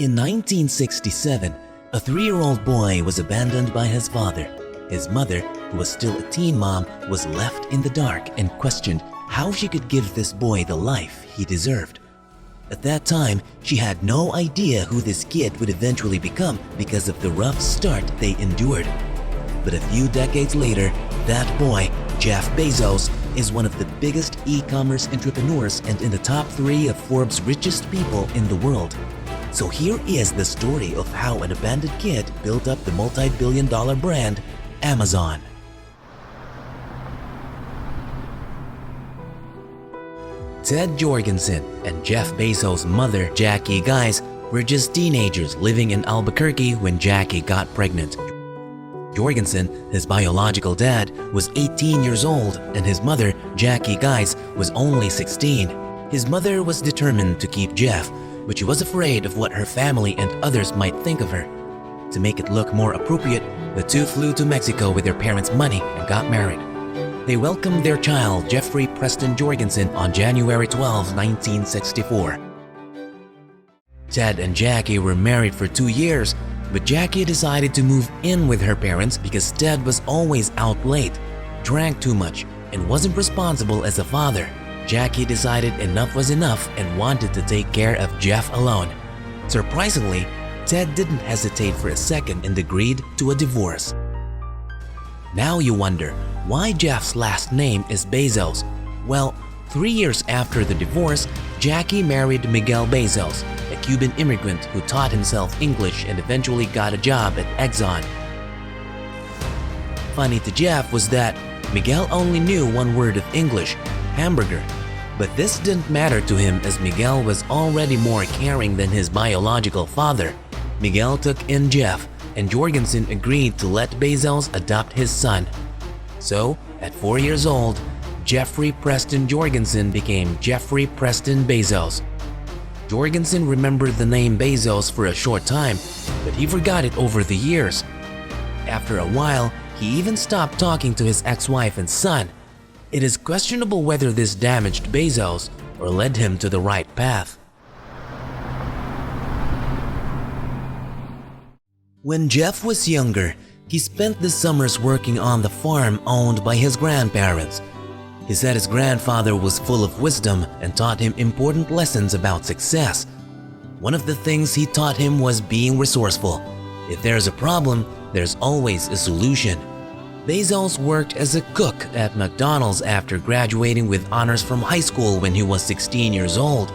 In 1967, a 3-year-old boy was abandoned by his father. His mother, who was still a teen mom, was left in the dark and questioned how she could give this boy the life he deserved. At that time, she had no idea who this kid would eventually become because of the rough start they endured. But a few decades later, that boy, Jeff Bezos, is one of the biggest e-commerce entrepreneurs and in the top 3 of Forbes' richest people in the world. So here is the story of how an abandoned kid built up the multi-billion-dollar brand, Amazon. Ted Jorgensen and Jeff Bezos' mother, Jackie Guys, were just teenagers living in Albuquerque when Jackie got pregnant. Jorgensen, his biological dad, was 18 years old and his mother, Jackie Guys, was only 16. His mother was determined to keep Jeff, but she was afraid of what her family and others might think of her. To make it look more appropriate, the two flew to Mexico with their parents' money and got married. They welcomed their child, Jeffrey Preston Jorgensen, on January 12, 1964. Ted and Jackie were married for 2 years, but Jackie decided to move in with her parents because Ted was always out late, drank too much, and wasn't responsible as a father. Jackie decided enough was enough and wanted to take care of Jeff alone. Surprisingly, Ted didn't hesitate for a second and agreed to a divorce. Now you wonder, why Jeff's last name is Bezos? Well, 3 years after the divorce, Jackie married Miguel Bezos, a Cuban immigrant who taught himself English and eventually got a job at Exxon. Funny to Jeff was that Miguel only knew one word of English, hamburger. But this didn't matter to him as Miguel was already more caring than his biological father. Miguel took in Jeff, and Jorgensen agreed to let Bezos adopt his son. So, at 4 years old, Jeffrey Preston Jorgensen became Jeffrey Preston Bezos. Jorgensen remembered the name Bezos for a short time, but he forgot it over the years. After a while, he even stopped talking to his ex-wife and son. It is questionable whether this damaged Bezos or led him to the right path. When Jeff was younger, he spent the summers working on the farm owned by his grandparents. He said his grandfather was full of wisdom and taught him important lessons about success. One of the things he taught him was being resourceful. If there's a problem, there's always a solution. Bezos worked as a cook at McDonald's after graduating with honors from high school when he was 16 years old.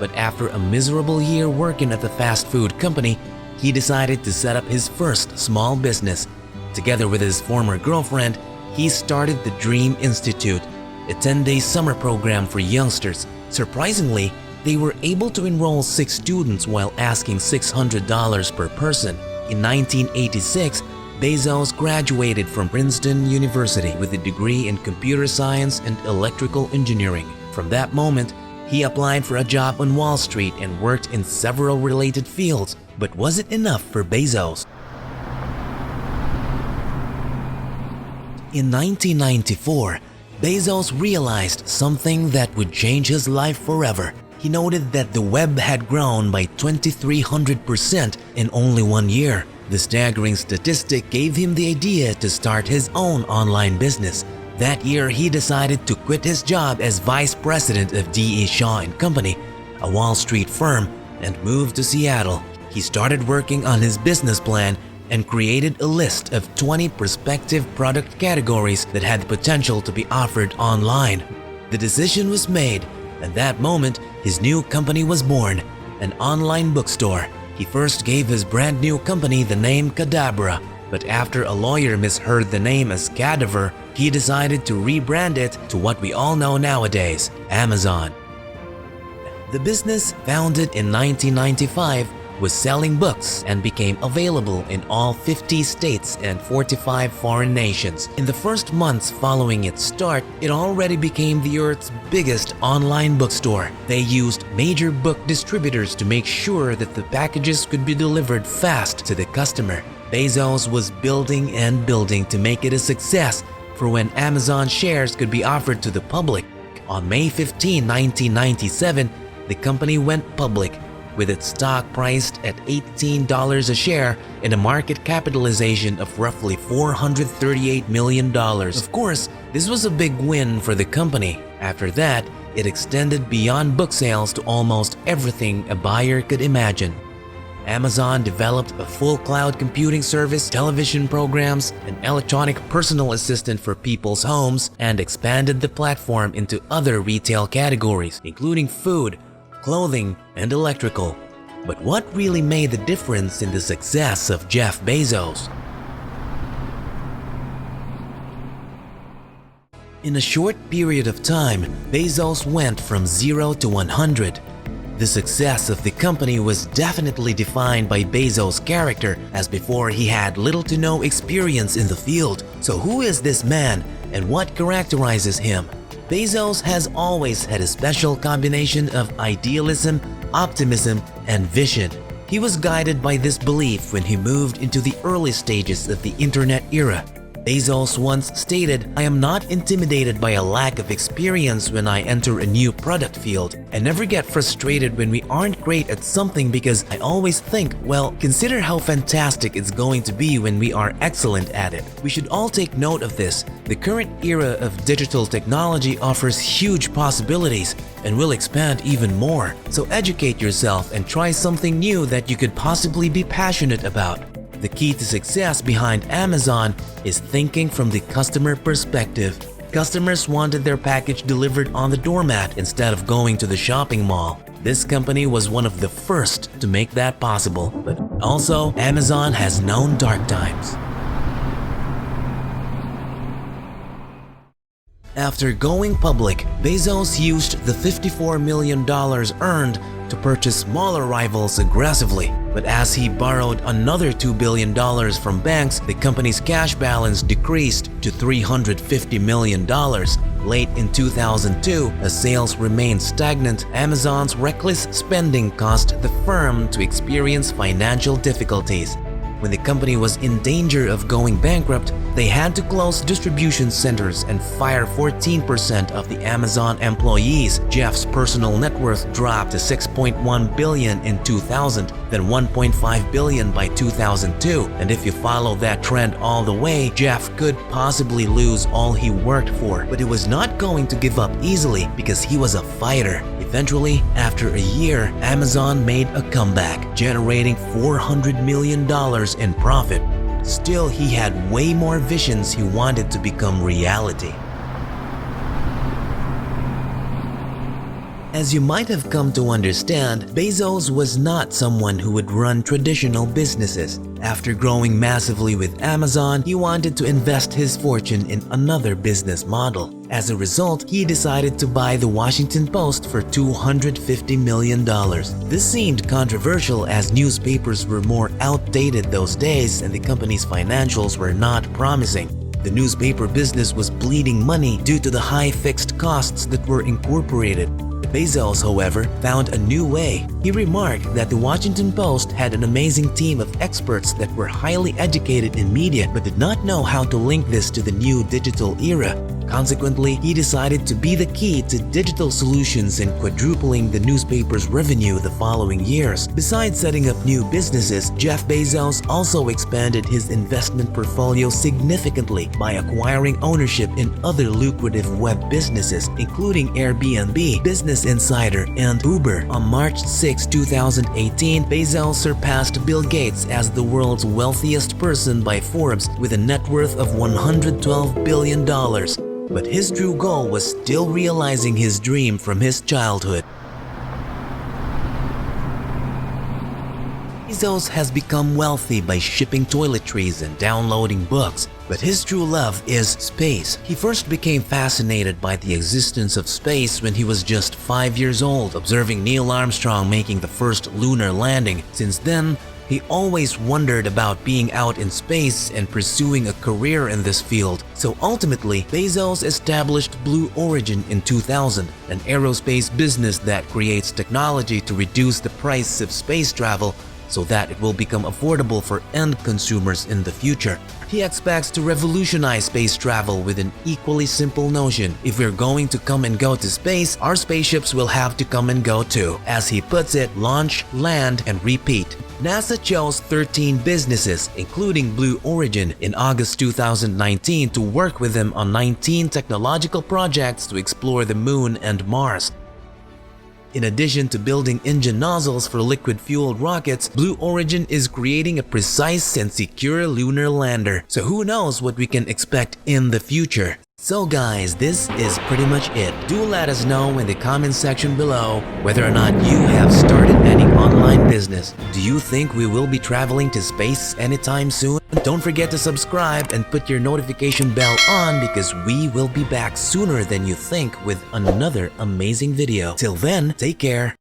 But after a miserable year working at the fast food company, he decided to set up his first small business. Together with his former girlfriend, he started the Dream Institute, a 10-day summer program for youngsters. Surprisingly, they were able to enroll 6 students while asking $600 per person. In 1986, Bezos graduated from Princeton University with a degree in computer science and electrical engineering. From that moment, he applied for a job on Wall Street and worked in several related fields. But was it enough for Bezos? In 1994, Bezos realized something that would change his life forever. He noted that the web had grown by 2,300% in only 1 year. The staggering statistic gave him the idea to start his own online business. That year, he decided to quit his job as vice president of D.E. Shaw & Company, a Wall Street firm, and moved to Seattle. He started working on his business plan and created a list of 20 prospective product categories that had the potential to be offered online. The decision was made, and that moment, his new company was born, an online bookstore. He first gave his brand new company the name Cadabra, but after a lawyer misheard the name as Cadaver, he decided to rebrand it to what we all know nowadays, Amazon. The business, founded in 1995, was selling books and became available in all 50 states and 45 foreign nations. In the first months following its start, it already became the Earth's biggest online bookstore. They used major book distributors to make sure that the packages could be delivered fast to the customer. Bezos was building and building to make it a success for when Amazon shares could be offered to the public. On May 15, 1997, the company went public. with its stock priced at $18 a share and a market capitalization of roughly $438 million. Of course, this was a big win for the company. After that, it extended beyond book sales to almost everything a buyer could imagine. Amazon developed a full cloud computing service, television programs, an electronic personal assistant for people's homes, and expanded the platform into other retail categories, including food, clothing, and electrical. But what really made the difference in the success of Jeff Bezos? In a short period of time, Bezos went from 0 to 100. The success of the company was definitely defined by Bezos' character, as before he had little to no experience in the field. So who is this man and what characterizes him? Bezos has always had a special combination of idealism, optimism, and vision. He was guided by this belief when he moved into the early stages of the internet era. Bezos once stated, "I am not intimidated by a lack of experience when I enter a new product field. I never get frustrated when we aren't great at something because I always think, well, consider how fantastic it's going to be when we are excellent at it." We should all take note of this. The current era of digital technology offers huge possibilities and will expand even more. So educate yourself and try something new that you could possibly be passionate about. The key to success behind Amazon is thinking from the customer perspective. Customers wanted their package delivered on the doormat instead of going to the shopping mall. This company was one of the first to make that possible. But also, Amazon has known dark times. After going public, Bezos used the $54 million earned to purchase smaller rivals aggressively. But as he borrowed another $2 billion from banks, the company's cash balance decreased to $350 million. Late in 2002, as sales remained stagnant, Amazon's reckless spending caused the firm to experience financial difficulties. When the company was in danger of going bankrupt, they had to close distribution centers and fire 14% of the Amazon employees. Jeff's personal net worth dropped to $6.1 billion in 2000, then $1.5 billion by 2002. And if you follow that trend all the way, Jeff could possibly lose all he worked for. But he was not going to give up easily because he was a fighter. Eventually, after a year, Amazon made a comeback, generating $400 million in profit. Still, he had way more visions he wanted to become reality. As you might have come to understand, Bezos was not someone who would run traditional businesses. After growing massively with Amazon, he wanted to invest his fortune in another business model. As a result, he decided to buy the Washington Post for $250 million. This seemed controversial as newspapers were more outdated those days and the company's financials were not promising. The newspaper business was bleeding money due to the high fixed costs that were incorporated. Bezos, however, found a new way. He remarked that the Washington Post had an amazing team of experts that were highly educated in media but did not know how to link this to the new digital era. Consequently, he decided to be the key to digital solutions in quadrupling the newspaper's revenue the following years. Besides setting up new businesses, Jeff Bezos also expanded his investment portfolio significantly by acquiring ownership in other lucrative web businesses, including Airbnb, Business Insider, and Uber. On March 6, 2018, Bezos surpassed Bill Gates as the world's wealthiest person by Forbes with a net worth of $112 billion. But his true goal was still realizing his dream from his childhood. Bezos has become wealthy by shipping toiletries and downloading books, but his true love is space. He first became fascinated by the existence of space when he was just 5 years old, observing Neil Armstrong making the first lunar landing. Since then, he always wondered about being out in space and pursuing a career in this field. So ultimately, Bezos established Blue Origin in 2000, an aerospace business that creates technology to reduce the price of space travel so that it will become affordable for end consumers in the future. He expects to revolutionize space travel with an equally simple notion. If we're going to come and go to space, our spaceships will have to come and go too. As he puts it, launch, land, and repeat. NASA chose 13 businesses, including Blue Origin, in August 2019 to work with them on 19 technological projects to explore the Moon and Mars. In addition to building engine nozzles for liquid-fueled rockets, Blue Origin is creating a precise and secure lunar lander. So who knows what we can expect in the future. So guys, this is pretty much it. Do let us know in the comment section below whether or not you have started any online business. Do you think we will be traveling to space anytime soon? Don't forget to subscribe and put your notification bell on because we will be back sooner than you think with another amazing video. Till then, take care.